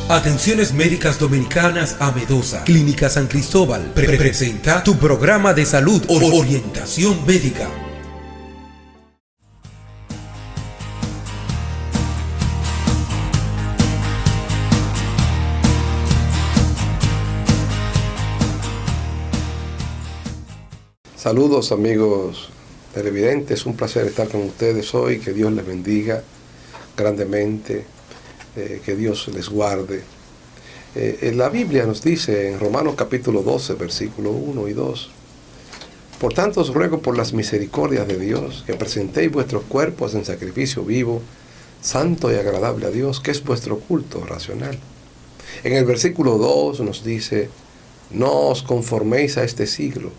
Atenciones Médicas Dominicanas Amedosa, Clínica San Cristóbal, presenta tu programa de salud, orientación médica. Saludos amigos televidentes, un placer estar con ustedes hoy, que Dios les bendiga grandemente, que Dios les guarde. La Biblia nos dice en Romanos capítulo 12, versículo 1 y 2, por tanto os ruego por las misericordias de Dios, que presentéis vuestros cuerpos en sacrificio vivo, santo y agradable a Dios, que es vuestro culto racional. En el versículo 2 nos dice, no os conforméis a este siglo,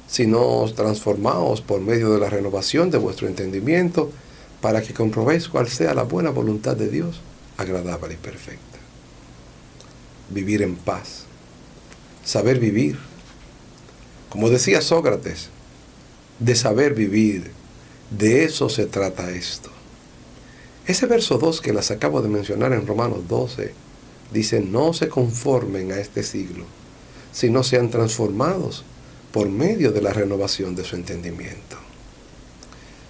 sino transformaos por medio de la renovación de vuestro entendimiento, para que comprobéis cuál sea la buena voluntad de Dios, agradable y perfecta. Vivir en paz, saber vivir. Como decía Sócrates, de saber vivir, de eso se trata esto. Ese verso 2 que las acabo de mencionar en Romanos 12, dice, no se conformen a este siglo, sino sean transformados por medio de la renovación de su entendimiento.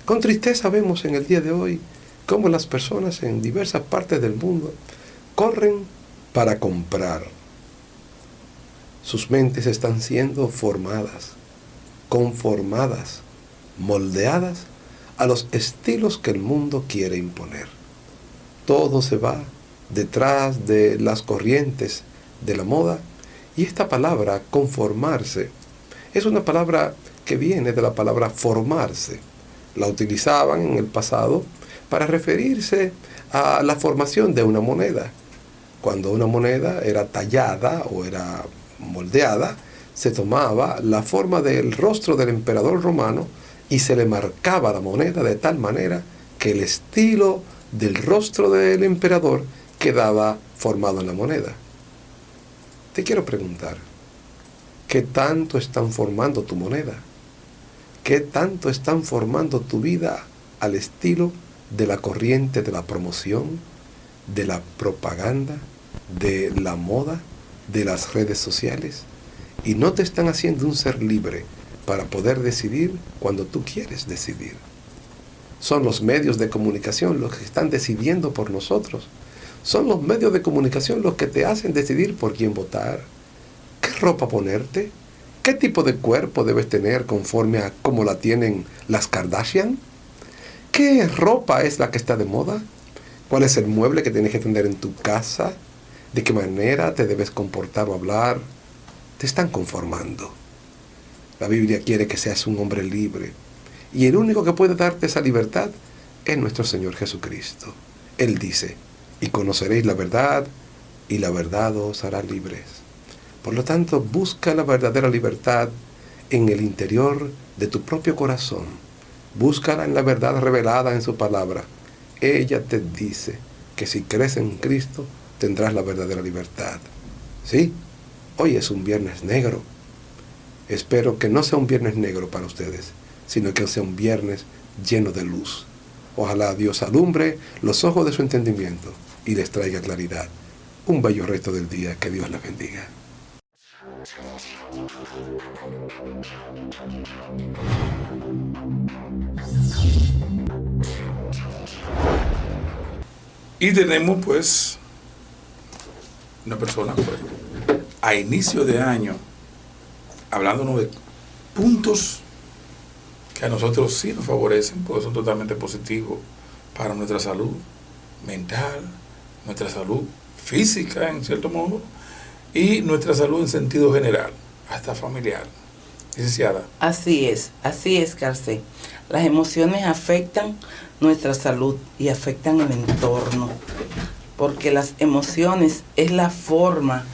Con tristeza vemos en el día de hoy cómo las personas en diversas partes del mundo corren para comprar. Sus mentes están siendo formadas, conformadas, moldeadas a los estilos que el mundo quiere imponer. Todo se va detrás de las corrientes de la moda, y esta palabra, conformarse, es una palabra que viene de la palabra formarse. La utilizaban en el pasado para referirse a la formación de una moneda. Cuando una moneda era tallada o era moldeada, se tomaba la forma del rostro del emperador romano y se le marcaba la moneda de tal manera que el estilo del rostro del emperador quedaba formado en la moneda. Te quiero preguntar, ¿qué tanto están formando tu moneda? ¿Qué tanto están formando tu vida al estilo de la corriente de la promoción, de la propaganda, de la moda, de las redes sociales? Y no te están haciendo un ser libre para poder decidir cuando tú quieres decidir. Son los medios de comunicación los que están decidiendo por nosotros. Son los medios de comunicación los que te hacen decidir por quién votar, qué ropa ponerte, qué tipo de cuerpo debes tener conforme a cómo la tienen las Kardashian, qué ropa es la que está de moda, cuál es el mueble que tienes que tener en tu casa, de qué manera te debes comportar o hablar. Te están conformando. La Biblia quiere que seas un hombre libre, y el único que puede darte esa libertad es nuestro Señor Jesucristo. Él dice, y conoceréis la verdad, y la verdad os hará libres. Por lo tanto, busca la verdadera libertad en el interior de tu propio corazón. Búscala en la verdad revelada en su palabra. Ella te dice que si crees en Cristo, tendrás la verdadera libertad. Sí, hoy es un viernes negro. Espero que no sea un viernes negro para ustedes, sino que sea un viernes lleno de luz. Ojalá Dios alumbre los ojos de su entendimiento y les traiga claridad. Un bello resto del día. Que Dios les bendiga. Y tenemos pues una persona pues, a inicio de año hablándonos de puntos que a nosotros sí nos favorecen porque son totalmente positivos para nuestra salud mental, nuestra salud física en cierto modo y nuestra salud en sentido general, hasta familiar. Licenciada. Así es, Carce. Las emociones afectan nuestra salud y afectan el entorno, porque las emociones es la forma,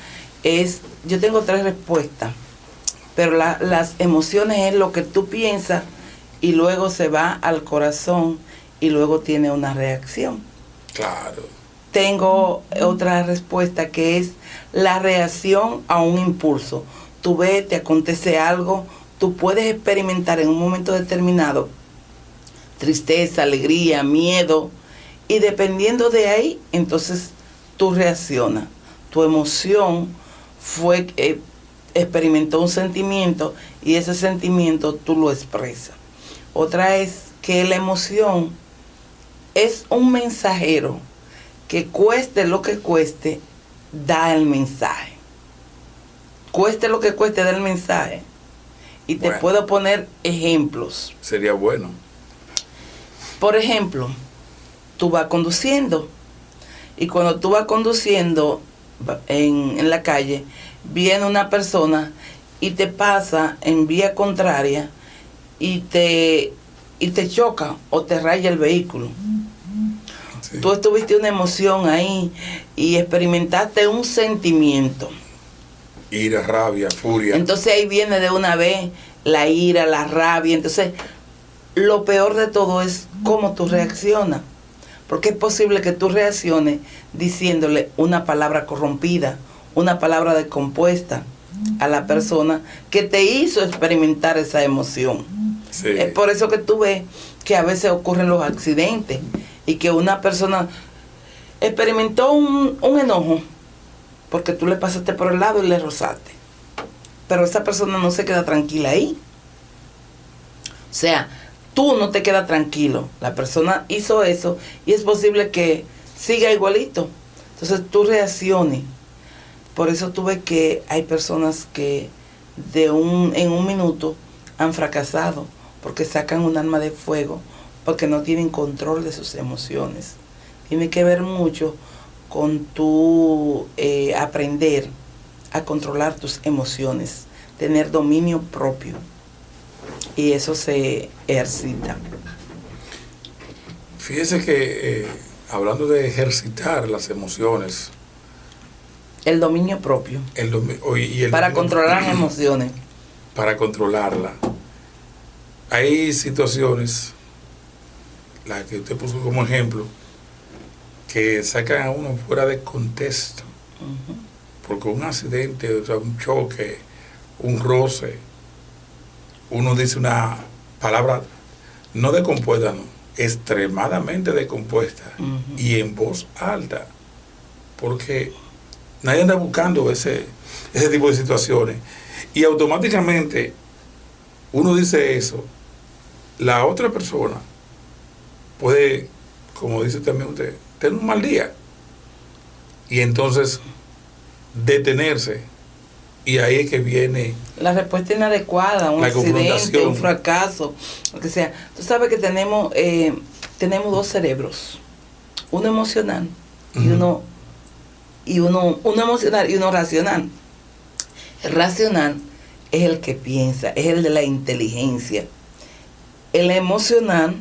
yo tengo 3 respuestas, pero las emociones es lo que tú piensas y luego se va al corazón y luego tiene una reacción. Claro. Tengo otra respuesta que es la reacción a un impulso. Tú ves, te acontece algo, tú puedes experimentar en un momento determinado tristeza, alegría, miedo, y dependiendo de ahí, entonces tú reaccionas. tu emoción fue, experimentó un sentimiento y ese sentimiento tú lo expresas. Otra es que la emoción es un mensajero que cueste lo que cueste, da el mensaje. Cueste lo que cueste, da el mensaje. Y te puedo poner ejemplos. Sería bueno. Por ejemplo, tú vas conduciendo y cuando tú vas conduciendo en la calle, viene una persona y te pasa en vía contraria y te choca o te raya el vehículo. Sí. Tú tuviste una emoción ahí y experimentaste un sentimiento. Ira, rabia, furia. Entonces ahí viene de una vez la ira, la rabia. Entonces, lo peor de todo es cómo tú reaccionas. Porque es posible que tú reacciones diciéndole una palabra corrompida, una palabra descompuesta a la persona que te hizo experimentar esa emoción. Sí. Es por eso que tú ves que a veces ocurren los accidentes y que una persona experimentó un enojo porque tú le pasaste por el lado y le rozaste. Pero esa persona no se queda tranquila ahí. O sea, tú no te quedas tranquilo. La persona hizo eso y es posible que siga igualito. Entonces tú reacciones. Por eso tú ves que hay personas que en un minuto han fracasado porque sacan un arma de fuego, porque no tienen control de sus emociones. Tiene que ver mucho con tu aprender a controlar tus emociones, tener dominio propio. Y eso se ejercita. Fíjese que hablando de ejercitar las emociones, el dominio propio. Para controlar las emociones. Para controlarla. Hay situaciones, la que usted puso como ejemplo, que sacan a uno fuera de contexto. Uh-huh. Porque un accidente, o sea, un choque, un roce, uno dice una palabra no descompuesta, no, extremadamente descompuesta. Uh-huh. Y en voz alta. Porque nadie anda buscando ese tipo de situaciones. Y automáticamente uno dice eso, la otra persona puede, como dice también usted, tener un mal día. Y entonces detenerse. Y ahí es que viene la respuesta inadecuada, un accidente, un fracaso, lo que sea. Tú sabes que tenemos dos cerebros, uno emocional y uno emocional y uno racional. El racional es el que piensa, es el de la inteligencia. El emocional,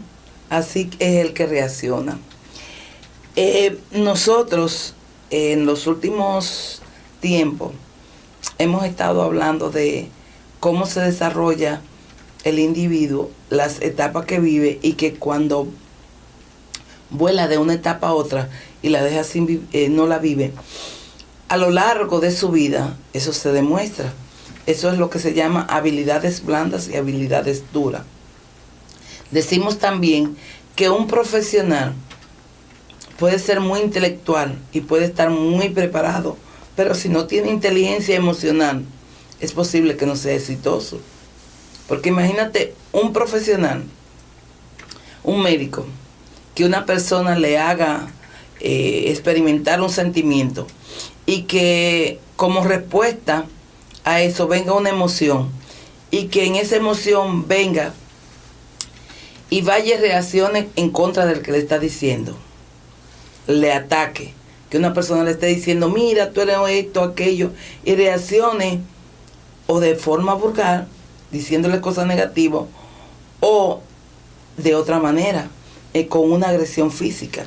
así es el que reacciona. Nosotros, en los últimos tiempos, hemos estado hablando de cómo se desarrolla el individuo, las etapas que vive y que cuando vuela de una etapa a otra y la deja no la vive, a lo largo de su vida eso se demuestra. Eso es lo que se llama habilidades blandas y habilidades duras. Decimos también que un profesional puede ser muy intelectual y puede estar muy preparado, pero si no tiene inteligencia emocional, es posible que no sea exitoso. Porque imagínate un profesional, un médico, que una persona le haga experimentar un sentimiento y que como respuesta a eso venga una emoción y que en esa emoción venga y vaya reacciones en contra del que le está diciendo, le ataque, que una persona le esté diciendo, mira, tú eres esto, aquello, y reaccione o de forma vulgar, diciéndole cosas negativas, o de otra manera, con una agresión física.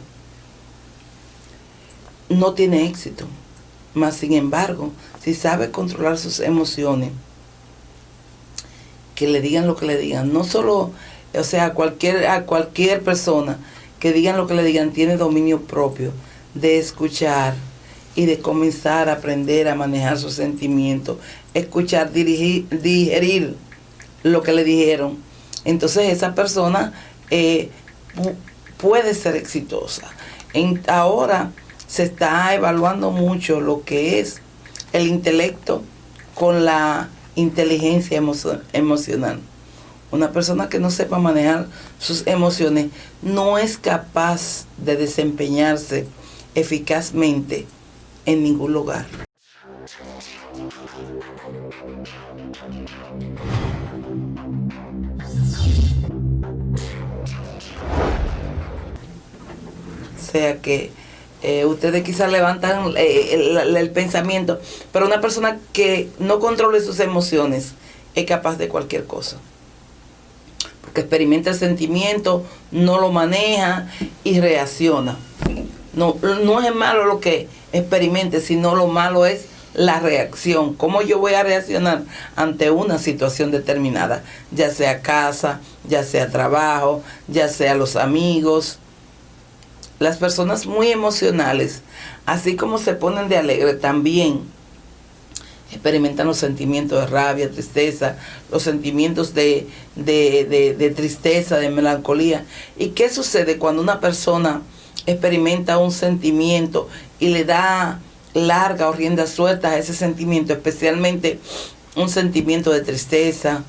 No tiene éxito. Mas, sin embargo, si sabe controlar sus emociones, que le digan lo que le digan, no solo, o sea, a cualquier persona, que digan lo que le digan, tiene dominio propio de escuchar y de comenzar a aprender a manejar sus sentimientos, escuchar, digerir lo que le dijeron. Entonces esa persona puede ser exitosa. Ahora se está evaluando mucho lo que es el intelecto con la inteligencia emocional. Una persona que no sepa manejar sus emociones no es capaz de desempeñarse eficazmente en ningún lugar. O sea que ustedes quizás levantan el pensamiento, pero una persona que no controle sus emociones es capaz de cualquier cosa. Porque experimenta el sentimiento, no lo maneja y reacciona. No es malo lo que experimente, sino lo malo es la reacción. ¿Cómo yo voy a reaccionar ante una situación determinada? Ya sea casa, ya sea trabajo, ya sea los amigos. Las personas muy emocionales, así como se ponen de alegre, también experimentan los sentimientos de rabia, tristeza, los sentimientos de tristeza, de melancolía. ¿Y qué sucede cuando una persona experimenta un sentimiento y le da larga o rienda suelta a ese sentimiento, especialmente un sentimiento de tristeza?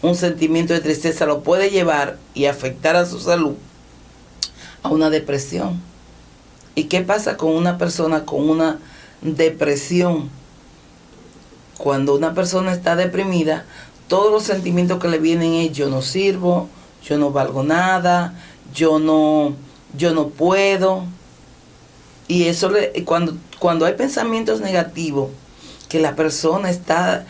Un sentimiento de tristeza lo puede llevar y afectar a su salud a una depresión. ¿Y qué pasa con una persona con una depresión? Cuando una persona está deprimida, todos los sentimientos que le vienen es: yo no sirvo, yo no valgo nada, yo no puedo. Y eso cuando hay pensamientos negativos, que la persona está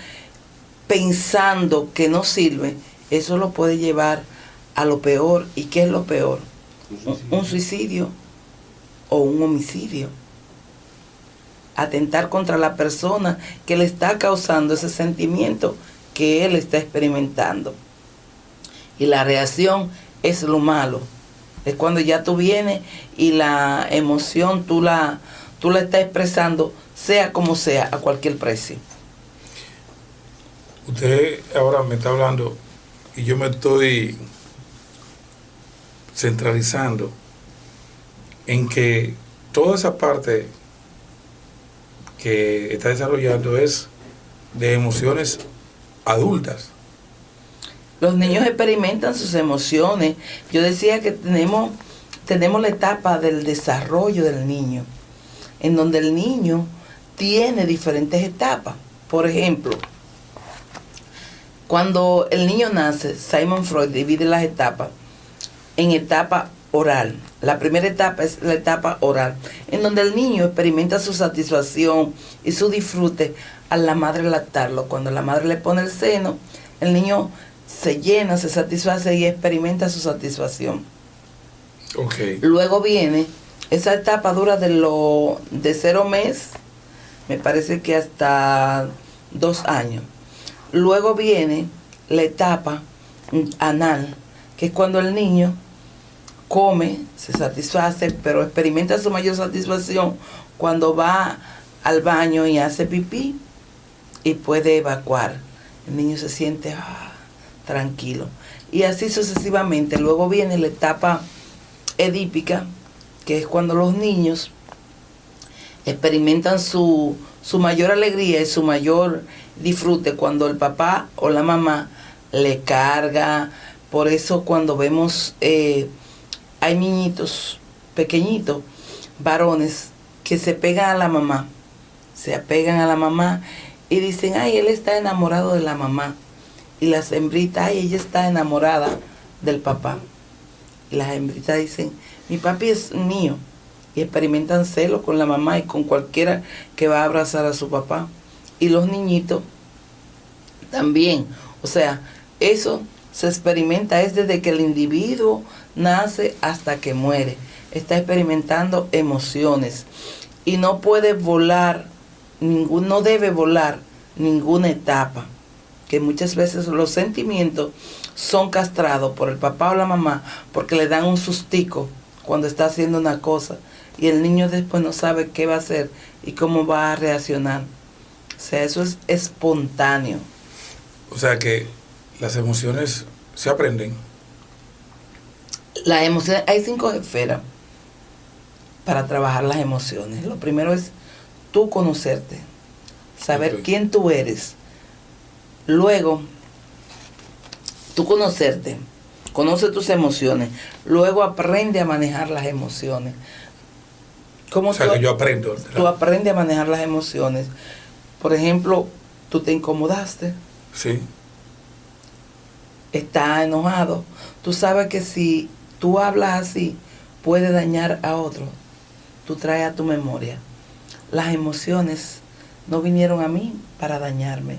pensando que no sirve, eso lo puede llevar a lo peor. ¿Y qué es lo peor? Un suicidio o un homicidio. Atentar contra la persona que le está causando ese sentimiento que él está experimentando. Y la reacción es lo malo. Es cuando ya tú vienes y la emoción tú la estás expresando, sea como sea, a cualquier precio. Usted ahora me está hablando y yo me estoy centralizando en que toda esa parte que está desarrollando es de emociones adultas. Los niños experimentan sus emociones. Yo decía que tenemos la etapa del desarrollo del niño, en donde el niño tiene diferentes etapas. Por ejemplo, cuando el niño nace, Sigmund Freud divide las etapas en etapa oral. La primera etapa es la etapa oral, en donde el niño experimenta su satisfacción y su disfrute a la madre lactarlo. Cuando la madre le pone el seno, el niño se llena, se satisface y experimenta su satisfacción. Okay. Luego viene, esa etapa dura de 0 mes, me parece que hasta 2 años. Luego viene la etapa anal, que es cuando el niño come, se satisface, pero experimenta su mayor satisfacción cuando va al baño y hace pipí y puede evacuar. El niño se siente tranquilo. Y así sucesivamente. Luego viene la etapa edípica, que es cuando los niños experimentan su mayor alegría y su mayor disfrute cuando el papá o la mamá le carga. Por eso cuando vemos hay niñitos pequeñitos, varones, que se pegan a la mamá, se apegan a la mamá y dicen: ay, él está enamorado de la mamá. Y las hembritas: ay, ella está enamorada del papá. Y las hembritas dicen: mi papi es mío. Y experimentan celos con la mamá y con cualquiera que va a abrazar a su papá. Y los niñitos también. O sea, eso se experimenta es desde que el individuo nace hasta que muere. Está experimentando emociones. Y no puede volar, no debe volar ninguna etapa. Que muchas veces los sentimientos son castrados por el papá o la mamá porque le dan un sustico cuando está haciendo una cosa y el niño después no sabe qué va a hacer y cómo va a reaccionar. O sea, eso es espontáneo. O sea que las emociones se aprenden. Las emociones, hay 5 esferas. para trabajar las emociones. Lo primero es tú conocerte, saber Ok. quién tú eres. Luego, tú conocerte, conoce tus emociones. Luego aprende a manejar las emociones. ¿Cómo O sea, que yo aprendo. tú aprendes a manejar las emociones? Por ejemplo, tú te incomodaste, Sí. estás enojado. Tú sabes que si tú hablas así, puede dañar a otro. Tú traes a tu memoria. Las emociones no vinieron a mí para dañarme.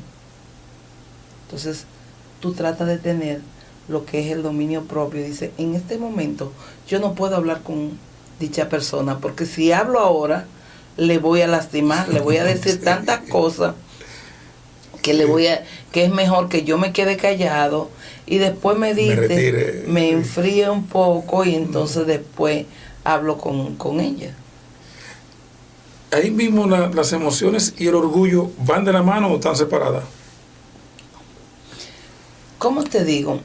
Entonces, tú tratas de tener lo que es el dominio propio. Dice, en este momento yo no puedo hablar con dicha persona, porque si hablo ahora, le voy a lastimar, le voy a decir tantas cosas que es mejor que yo me quede callado y después medite, retire. me enfríe un poco y entonces después hablo con ella. Ahí mismo las emociones y el orgullo van de la mano o están separadas. ¿Cómo te digo?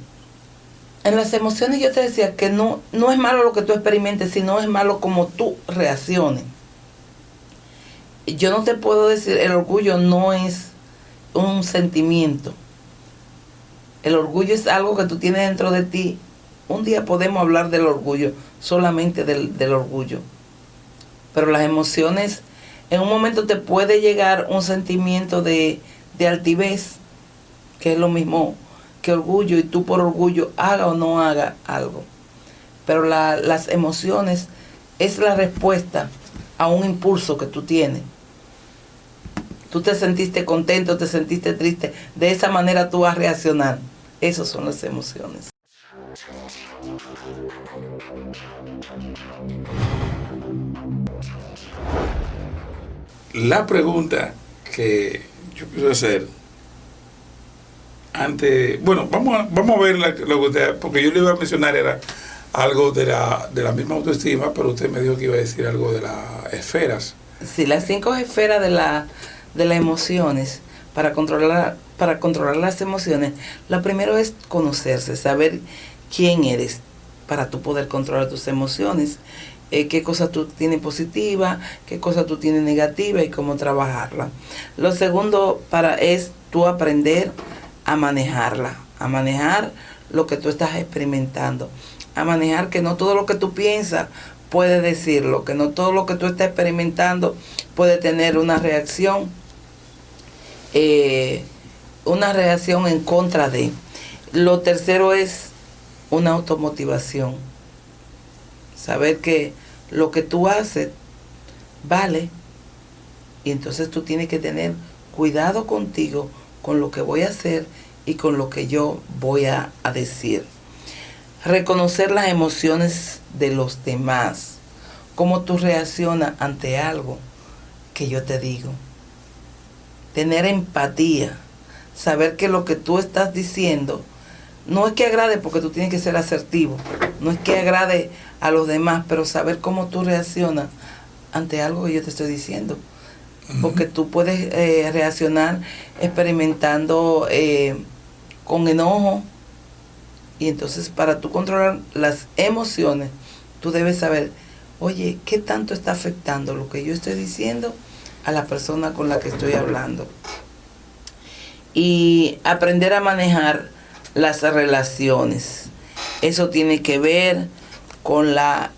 En las emociones yo te decía que no es malo lo que tú experimentes, sino es malo como tú reacciones. Yo no te puedo decir, el orgullo no es un sentimiento. El orgullo es algo que tú tienes dentro de ti. Un día podemos hablar del orgullo, solamente del orgullo. Pero las emociones, en un momento te puede llegar un sentimiento de altivez, que es lo mismo que orgullo, y tú por orgullo haga o no haga algo. Pero las emociones es la respuesta a un impulso que tú tienes. Tú te sentiste contento, te sentiste triste, de esa manera tú vas a reaccionar. Esas son las emociones. La pregunta que yo quiero hacer antes, bueno, vamos a ver lo que usted, porque yo le iba a mencionar era algo de la misma autoestima, pero usted me dijo que iba a decir algo de las esferas. Sí, las 5 esferas de las emociones, para controlar las emociones, lo primero es conocerse, saber quién eres para tú poder controlar tus emociones, qué cosas tú tienes positiva, qué cosas tú tienes negativa y cómo trabajarla. Lo segundo es tú aprender a manejarla, a manejar lo que tú estás experimentando, a manejar que no todo lo que tú piensas puede decirlo, que no todo lo que tú estás experimentando puede tener una reacción en contra de. Lo tercero es una automotivación, saber que lo que tú haces vale, y entonces tú tienes que tener cuidado contigo, con lo que voy a hacer y con lo que yo voy a decir. Reconocer las emociones de los demás, cómo tú reaccionas ante algo que yo te digo. Tener empatía, saber que lo que tú estás diciendo no es que agrade, porque tú tienes que ser asertivo, no es que agrade a los demás, pero saber cómo tú reaccionas ante algo que yo te estoy diciendo. Porque tú puedes reaccionar experimentando con enojo, y entonces para tú controlar las emociones, tú debes saber, oye, ¿qué tanto está afectando lo que yo estoy diciendo a la persona con la que estoy hablando? Y aprender a manejar las relaciones. Eso tiene que ver con la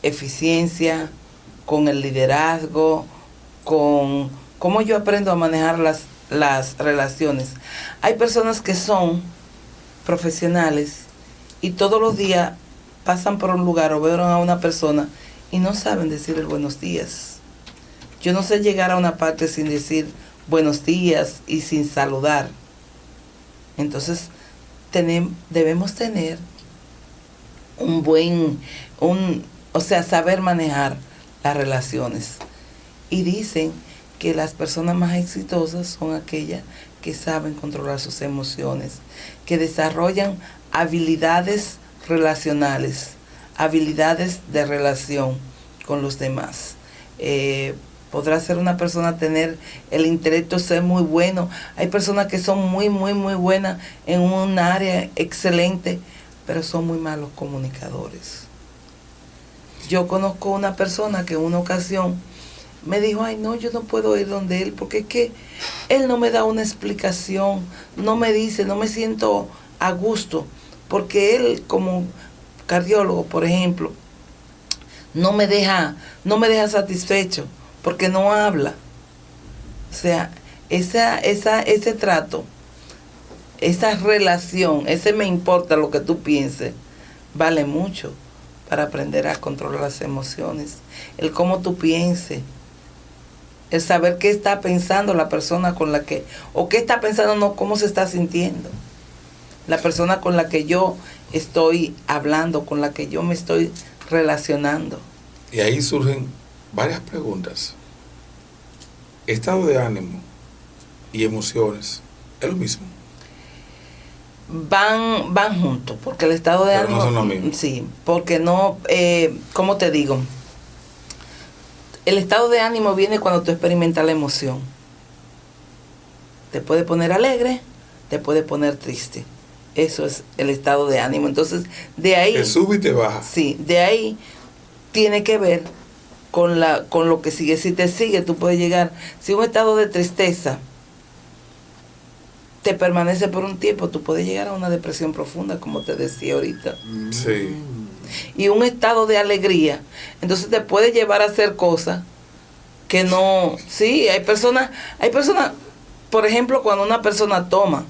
eficiencia, con el liderazgo, con cómo yo aprendo a manejar las relaciones. Hay personas que son profesionales y todos los días pasan por un lugar o ven a una persona y no saben decir el buenos días. Yo no sé llegar a una parte sin decir buenos días y sin saludar. Entonces debemos tener saber manejar las relaciones. Y dicen que las personas más exitosas son aquellas que saben controlar sus emociones, que desarrollan habilidades relacionales, habilidades de relación con los demás. Podrá ser una persona tener el intelecto, ser muy bueno. Hay personas que son muy, muy, muy buenas en un área excelente, pero son muy malos comunicadores. Yo conozco una persona que en una ocasión me dijo, ay no, yo no puedo ir donde él, porque es que él no me da una explicación, no me dice, no me siento a gusto, porque él como cardiólogo, por ejemplo, no me deja satisfecho, porque no habla. O sea, ese trato, esa relación, ese me importa lo que tú pienses, vale mucho para aprender a controlar las emociones. El cómo tú pienses, el saber qué está pensando la persona con la que, o qué está pensando, no, cómo se está sintiendo la persona con la que yo estoy hablando, con la que yo me estoy relacionando. Y ahí surgen varias preguntas. Estado de ánimo y emociones, ¿es lo mismo? Van juntos, porque el estado de Pero ánimo... no son lo mismo. Sí, porque no, ¿cómo te digo? El estado de ánimo viene cuando tú experimentas la emoción. Te puede poner alegre, te puede poner triste. Eso es el estado de ánimo. Entonces, de ahí... Te sube y te baja. Sí, de ahí tiene que ver con lo que sigue. Si te sigue, tú puedes llegar... Si un estado de tristeza te permanece por un tiempo, tú puedes llegar a una depresión profunda, como te decía ahorita. Sí. Y un estado de alegría, entonces te puede llevar a hacer cosas que no... Sí, hay personas, por ejemplo, cuando una persona toma,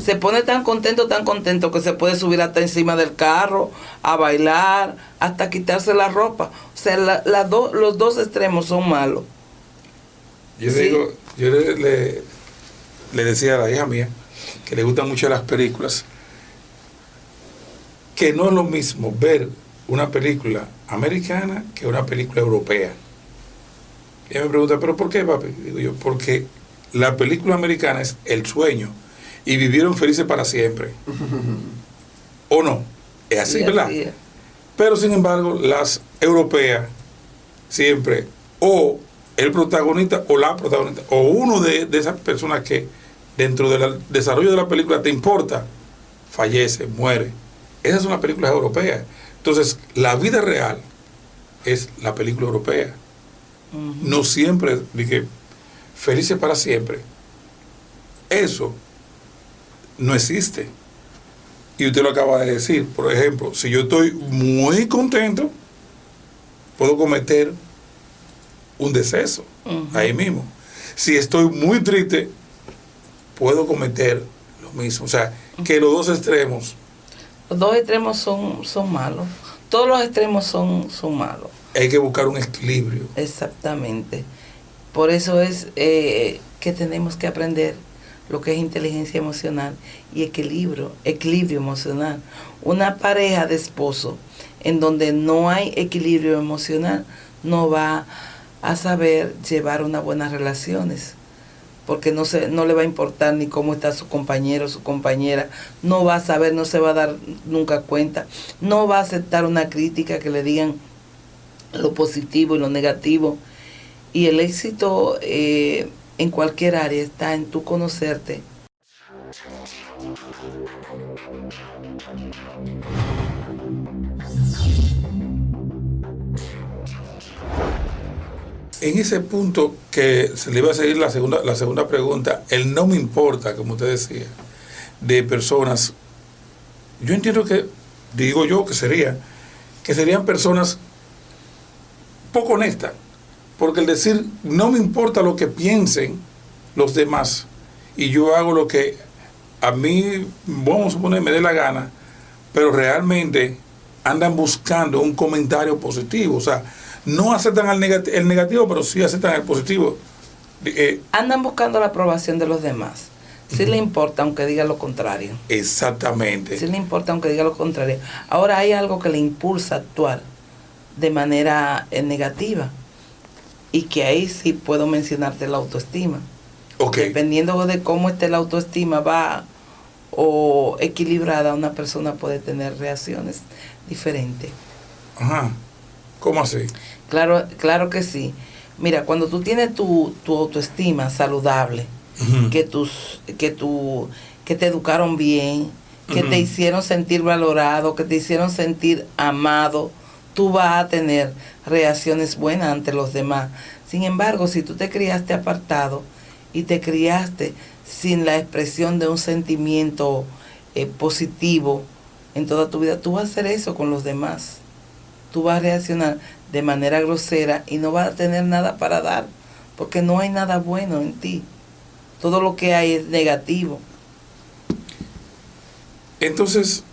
se pone tan contento que se puede subir hasta encima del carro, a bailar, hasta quitarse la ropa. O sea, los dos extremos son malos. Yo Sí. digo, yo le decía a la hija mía, que le gustan mucho las películas, que no es lo mismo ver una película americana que una película europea. Y ella me pregunta, ¿pero por qué, papi? Digo yo, porque la película americana es el sueño y vivieron felices para siempre. ¿O no? Es así, Sí, ¿verdad? así es. Pero sin embargo, las europeas siempre, o el protagonista o la protagonista, o uno de esas personas que dentro del desarrollo de la película te importa, fallece, muere. Esas son las películas europeas. Entonces, la vida real es la película europea. Ujú. No siempre, dije, felices para siempre. Eso no existe. Y usted lo acaba de decir. Por ejemplo, si yo estoy muy contento, puedo cometer un deceso ahí mismo. Si estoy muy triste, puedo cometer lo mismo. O sea, que los dos extremos. Los dos extremos son malos. Todos los extremos son malos. Hay que buscar un equilibrio. Exactamente. Por eso es que tenemos que aprender lo que es inteligencia emocional y equilibrio emocional. Una pareja de esposo en donde no hay equilibrio emocional no va a saber llevar unas buenas relaciones, porque no le va a importar ni cómo está su compañero, su compañera, no va a saber, no se va a dar nunca cuenta, no va a aceptar una crítica que le digan lo positivo y lo negativo. Y el éxito en cualquier área está en tú conocerte. En ese punto que se le iba a seguir la segunda pregunta, el no me importa, como usted decía, de personas, yo entiendo que, digo yo que serían personas poco honestas, porque el decir no me importa lo que piensen los demás y yo hago lo que a mí, vamos a suponer, me dé la gana, pero realmente andan buscando un comentario positivo, o sea, no aceptan el negativo, pero sí aceptan el positivo. Andan buscando la aprobación de los demás. Sí le importa aunque diga lo contrario. Exactamente. Sí le importa aunque diga lo contrario. Ahora hay algo que le impulsa a actuar de manera negativa, y que ahí sí puedo mencionarte la autoestima. Okay. Dependiendo de cómo esté la autoestima va o equilibrada, una persona puede tener reacciones diferentes. Ajá. ¿Cómo así? Claro que sí. Mira, cuando tú tienes tu autoestima saludable, Uh-huh. que te educaron bien, que Uh-huh. te hicieron sentir valorado, que te hicieron sentir amado, tú vas a tener reacciones buenas ante los demás. Sin embargo, si tú te criaste apartado y te criaste sin la expresión de un sentimiento positivo en toda tu vida, tú vas a hacer eso con los demás. Tú vas a reaccionar de manera grosera y no vas a tener nada para dar, porque no hay nada bueno en ti. Todo lo que hay es negativo. Entonces,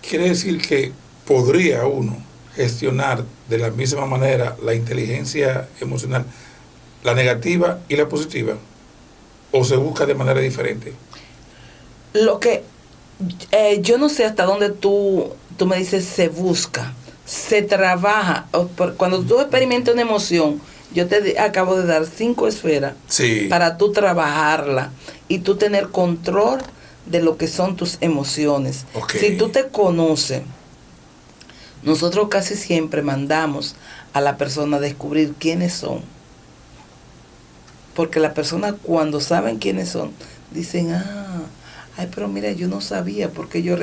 quiere decir que podría uno gestionar de la misma manera la inteligencia emocional, la negativa y la positiva, o se busca de manera diferente. Lo que yo no sé hasta dónde tú me dices se busca, se trabaja. Cuando tú experimentas una emoción, yo te acabo de dar 5 esferas Sí. para tú trabajarla y tú tener control de lo que son tus emociones. Okay. Si tú te conoces, nosotros casi siempre mandamos a la persona a descubrir quiénes son. Porque la persona cuando saben quiénes son, dicen, ay, pero mira, yo no sabía por qué yo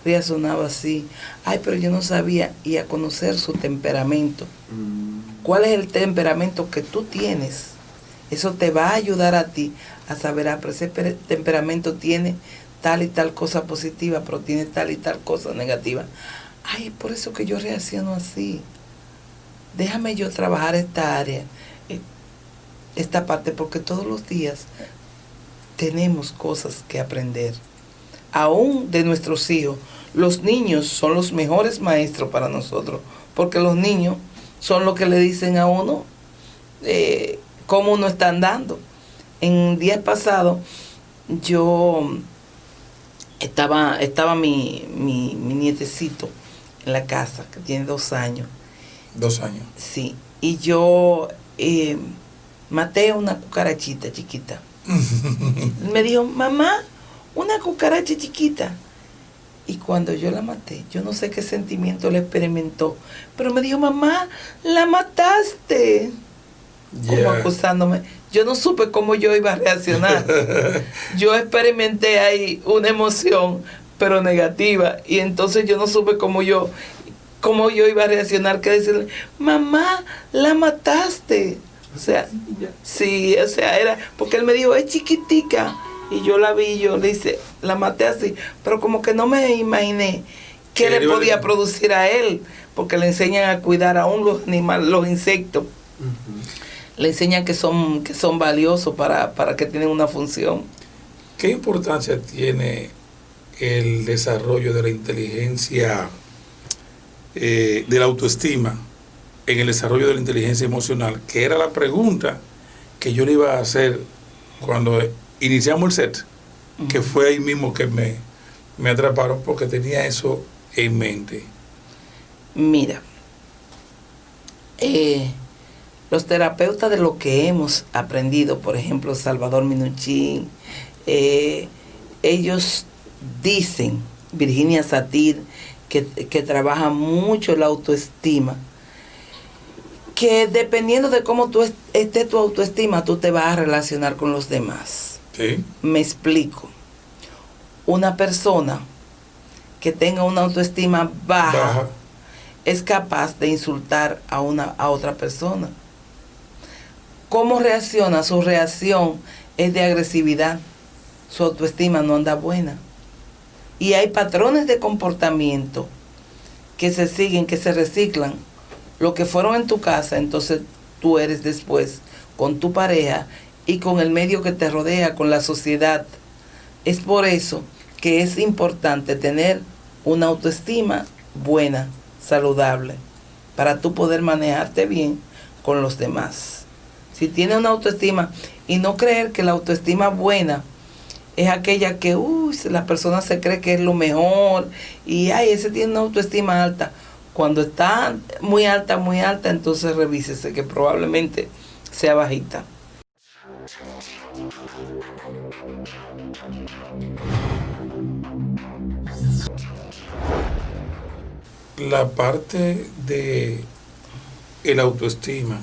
reaccionaba así. Ay, pero yo no sabía. Y a conocer su temperamento. ¿Cuál es el temperamento que tú tienes? Eso te va a ayudar a ti a saber, pero ese temperamento tiene tal y tal cosa positiva, pero tiene tal y tal cosa negativa. Ay, es por eso que yo reacciono así. Déjame yo trabajar esta área, esta parte, porque todos los días tenemos cosas que aprender. Aún de nuestros hijos. Los niños son los mejores maestros para nosotros, porque los niños son los que le dicen a uno cómo uno está andando. En días pasados, yo estaba mi nietecito en la casa, que tiene 2 años. 2 años. Sí, y yo maté una cucarachita chiquita. Me dijo, mamá, una cucaracha chiquita. Y cuando yo la maté, yo no sé qué sentimiento le experimentó, pero me dijo, mamá, la mataste. Como acusándome. Yo no supe cómo yo iba a reaccionar. Yo experimenté ahí una emoción, pero negativa. Y entonces yo no supe cómo yo iba a reaccionar, que decirle, mamá, la mataste. O sea, sí, o sea, era, porque él me dijo, es chiquitica. Y yo la vi, yo le hice, la maté así. Pero como que no me imaginé qué le podía producir a él, porque le enseñan a cuidar aún los animales, los insectos. Le enseñan que son valiosos para que tienen una función. ¿Qué importancia tiene el desarrollo de la inteligencia, de la autoestima, en el desarrollo de la inteligencia emocional? Que era la pregunta que yo le iba a hacer cuando iniciamos el set, que fue ahí mismo que me atraparon, porque tenía eso en mente. Mira, los terapeutas de lo que hemos aprendido, por ejemplo, Salvador Minuchin, ellos dicen, Virginia Satir, que trabaja mucho la autoestima, que dependiendo de cómo esté tu autoestima, tú te vas a relacionar con los demás. ¿Sí? Me explico. Una persona que tenga una autoestima baja es capaz de insultar a otra persona. ¿Cómo reacciona? Su reacción es de agresividad. Su autoestima no anda buena. Y hay patrones de comportamiento que se siguen, que se reciclan. Lo que fueron en tu casa, entonces tú eres después con tu pareja y con el medio que te rodea, con la sociedad. Es por eso que es importante tener una autoestima buena, saludable, para tú poder manejarte bien con los demás. Si tienes una autoestima, y no creer que la autoestima buena es aquella que la persona se cree que es lo mejor y ese tiene una autoestima alta. Cuando está muy alta, entonces revísese que probablemente sea bajita. La parte de el autoestima,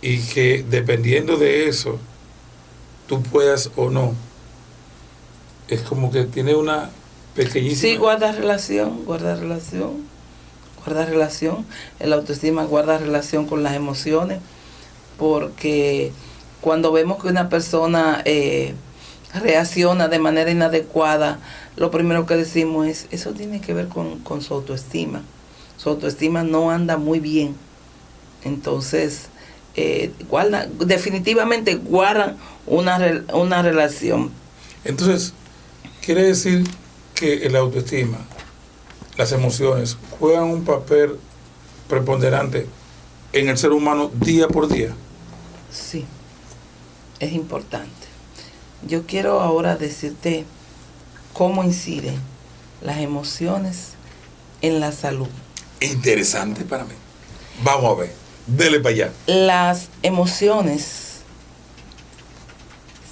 y que dependiendo de eso tú puedas o no, es como que tiene una pequeñísima... Sí, guarda relación guarda relación, el autoestima guarda relación con las emociones, porque cuando vemos que una persona reacciona de manera inadecuada, lo primero que decimos es, eso tiene que ver con su autoestima. Su autoestima no anda muy bien. Entonces, definitivamente guardan una relación. Entonces, quiere decir que el autoestima, las emociones, juegan un papel preponderante en el ser humano día por día. Sí, es importante. Yo quiero ahora decirte cómo inciden las emociones en la salud. Interesante para mí. Vamos a ver, dele para allá. Las emociones,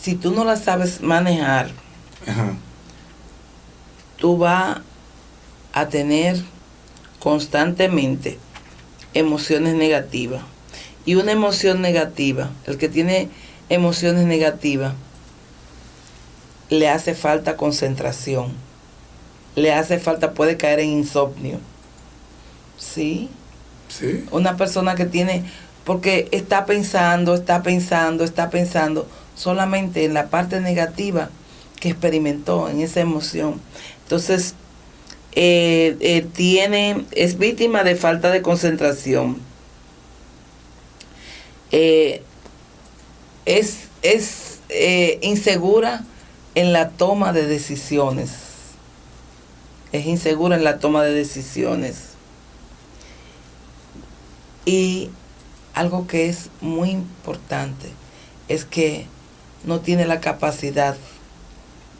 si tú no las sabes manejar, Ajá. tú vas a tener constantemente emociones negativas. Y una emoción negativa, el que tiene emociones negativas, le hace falta concentración, le hace falta, puede caer en insomnio. ¿Sí? Sí. Una persona que tiene, porque está pensando solamente en la parte negativa que experimentó en esa emoción. Entonces, es víctima de falta de concentración. Es insegura en la toma de decisiones. Es insegura en la toma de decisiones. Y algo que es muy importante es que no tiene la capacidad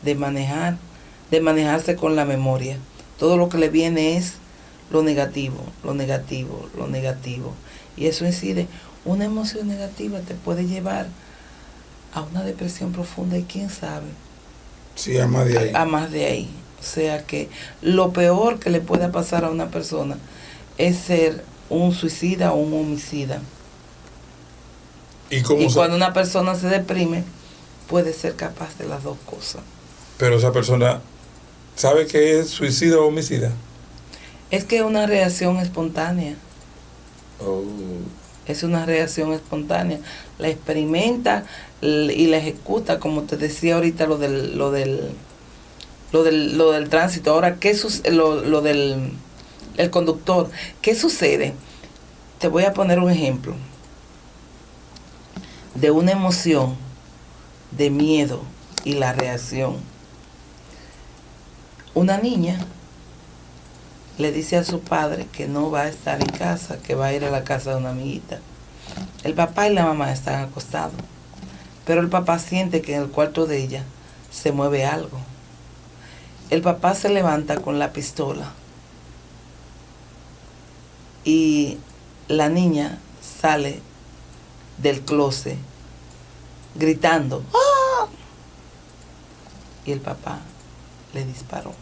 de manejarse con la memoria. Todo lo que le viene es lo negativo. Y eso incide. Una emoción negativa te puede llevar a una depresión profunda y quién sabe. Sí, a más de ahí. A más de ahí. O sea que lo peor que le pueda pasar a una persona es ser un suicida o un homicida. Y cuando una persona se deprime, puede ser capaz de las dos cosas. Pero esa persona sabe que es suicida o homicida. Es que es una reacción espontánea. Oh. Es una reacción espontánea. La experimenta y la ejecuta, como te decía ahorita, lo del tránsito. Ahora, lo del el conductor. ¿Qué sucede? Te voy a poner un ejemplo de una emoción de miedo y la reacción. Una niña le dice a su padre que no va a estar en casa, que va a ir a la casa de una amiguita. El papá y la mamá están acostados, pero el papá siente que en el cuarto de ella se mueve algo. El papá se levanta con la pistola y la niña sale del closet gritando ¡ah! Y el papá le disparó.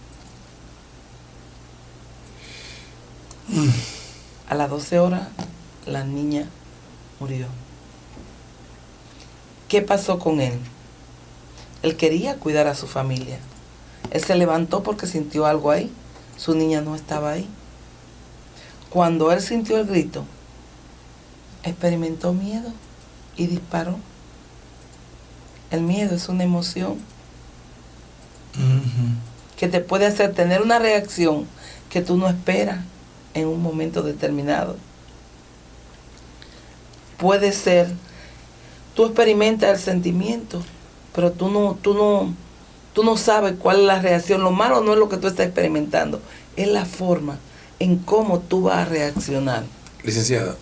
A las 12 horas la niña murió. ¿Qué pasó con él? Él quería cuidar a su familia. Él se levantó porque sintió algo ahí. Su niña no estaba ahí. Cuando él sintió el grito, experimentó miedo y disparó. El miedo es una emoción que te puede hacer tener una reacción que tú no esperas en un momento determinado. Puede ser, tú experimentas el sentimiento, pero tú no sabes cuál es la reacción. Lo malo no es lo que tú estás experimentando, es la forma en cómo tú vas a reaccionar. Licenciada,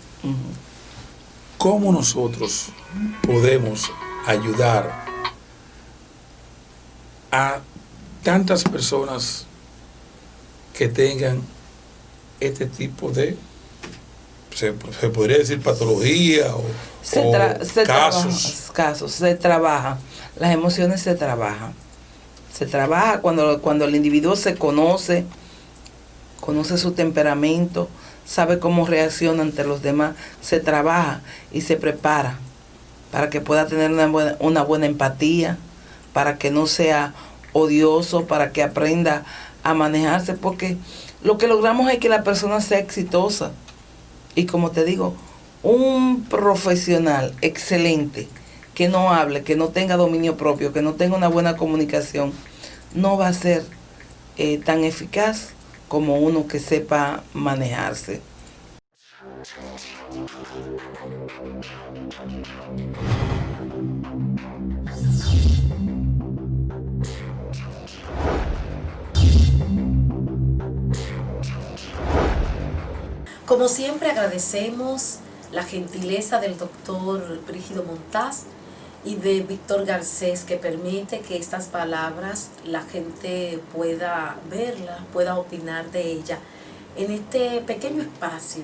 ¿cómo nosotros podemos ayudar a tantas personas que tengan este tipo de, se podría decir, patología o casos? Se trabaja. Las emociones se trabajan. Se trabaja cuando el individuo se conoce su temperamento, sabe cómo reacciona ante los demás, se trabaja y se prepara para que pueda tener una buena empatía, para que no sea odioso, para que aprenda a manejarse, porque lo que logramos es que la persona sea exitosa. Y como te digo, un profesional excelente que no hable, que no tenga dominio propio, que no tenga una buena comunicación, no va a ser tan eficaz como uno que sepa manejarse. Como siempre, agradecemos la gentileza del doctor Brígido Montaz y de Víctor Garcés, que permite que estas palabras la gente pueda verlas, pueda opinar de ellas en este pequeño espacio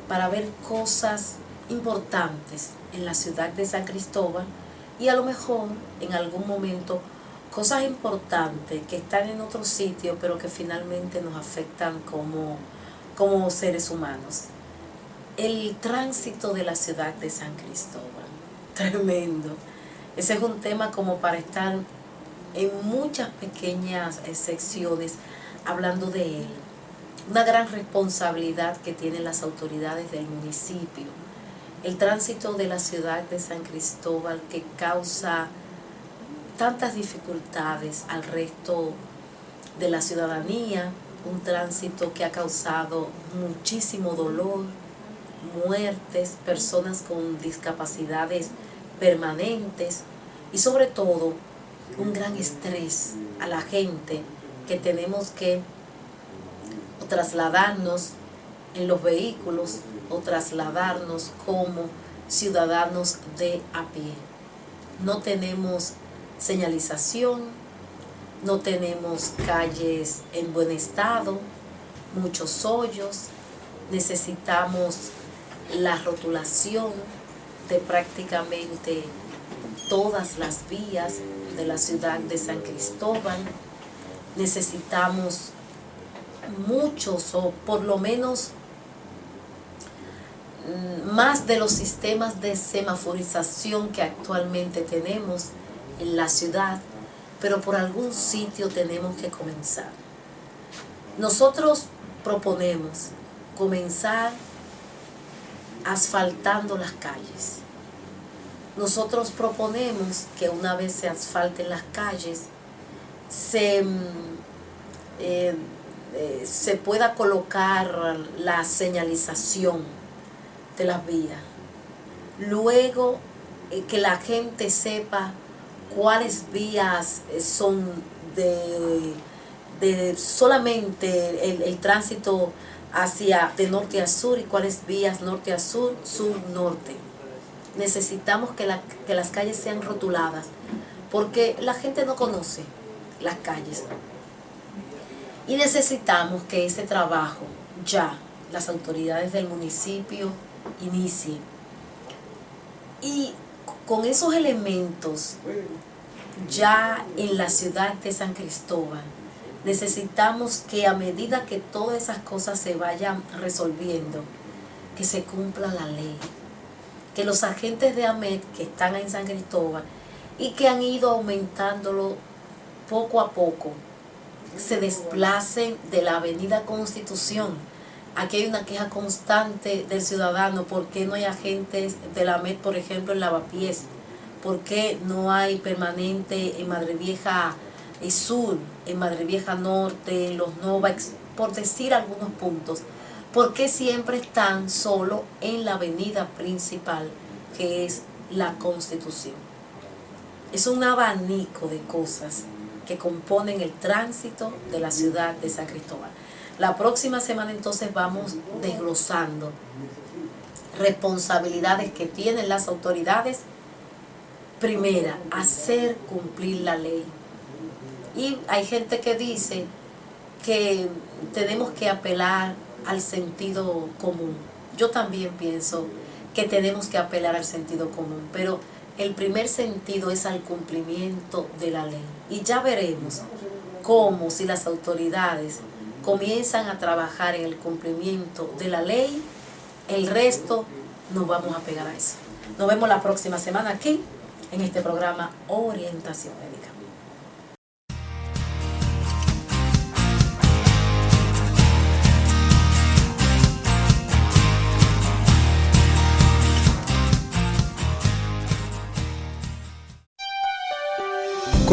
para ver cosas importantes en la ciudad de San Cristóbal y a lo mejor en algún momento cosas importantes que están en otro sitio pero que finalmente nos afectan como seres humanos. El tránsito de la ciudad de San Cristóbal, tremendo. Ese es un tema como para estar en muchas pequeñas secciones hablando de él. Una gran responsabilidad que tienen las autoridades del municipio. El tránsito de la ciudad de San Cristóbal que causa tantas dificultades al resto de la ciudadanía, un tránsito que ha causado muchísimo dolor, muertes, personas con discapacidades permanentes y sobre todo un gran estrés a la gente que tenemos que o trasladarnos en los vehículos o trasladarnos como ciudadanos de a pie. No tenemos señalización, no tenemos calles en buen estado, muchos hoyos, necesitamos la rotulación de prácticamente todas las vías de la ciudad de San Cristóbal, necesitamos muchos o por lo menos más de los sistemas de semaforización que actualmente tenemos en la ciudad, pero por algún sitio tenemos que comenzar. Nosotros proponemos comenzar asfaltando las calles. Nosotros proponemos que una vez se asfalten las calles, se pueda colocar la señalización de las vías. Luego, que la gente sepa cuáles vías son de solamente el tránsito de norte a sur y cuáles vías norte a sur, sur-norte. Necesitamos que las calles sean rotuladas porque la gente no conoce las calles. Y necesitamos que ese trabajo ya las autoridades del municipio inicien. Y con esos elementos ya en la ciudad de San Cristóbal, necesitamos que a medida que todas esas cosas se vayan resolviendo, que se cumpla la ley. Que los agentes de AMET que están en San Cristóbal y que han ido aumentándolo poco a poco, se desplacen de la avenida Constitución. Aquí hay una queja constante del ciudadano: ¿por qué no hay agentes de la AMET, por ejemplo, en Lavapiés? ¿Por qué no hay permanente en Madre Vieja Sur, en Madre Vieja Norte, en Los Nova, por decir algunos puntos? ¿Por qué siempre están solo en la avenida principal, que es la Constitución? Es un abanico de cosas que componen el tránsito de la ciudad de San Cristóbal. La próxima semana entonces vamos desglosando responsabilidades que tienen las autoridades. Primera, hacer cumplir la ley. Y hay gente que dice que tenemos que apelar al sentido común. Yo también pienso que tenemos que apelar al sentido común, pero el primer sentido es al cumplimiento de la ley. Y ya veremos cómo, si las autoridades comienzan a trabajar en el cumplimiento de la ley, el resto nos vamos a pegar a eso. Nos vemos la próxima semana aquí en este programa Orientación Médica.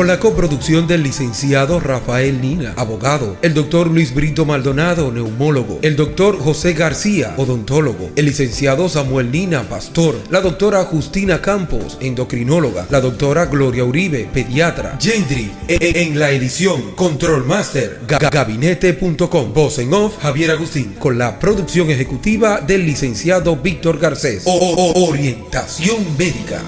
con la coproducción del licenciado Rafael Nina, abogado, el doctor Luis Brito Maldonado, neumólogo, el doctor José García, odontólogo, el licenciado Samuel Nina, pastor, la doctora Justina Campos, endocrinóloga, la doctora Gloria Uribe, pediatra. Gendry en la edición, Control Master, gabinete.com, voz en off, Javier Agustín, con la producción ejecutiva del licenciado Víctor Garcés. Orientación médica.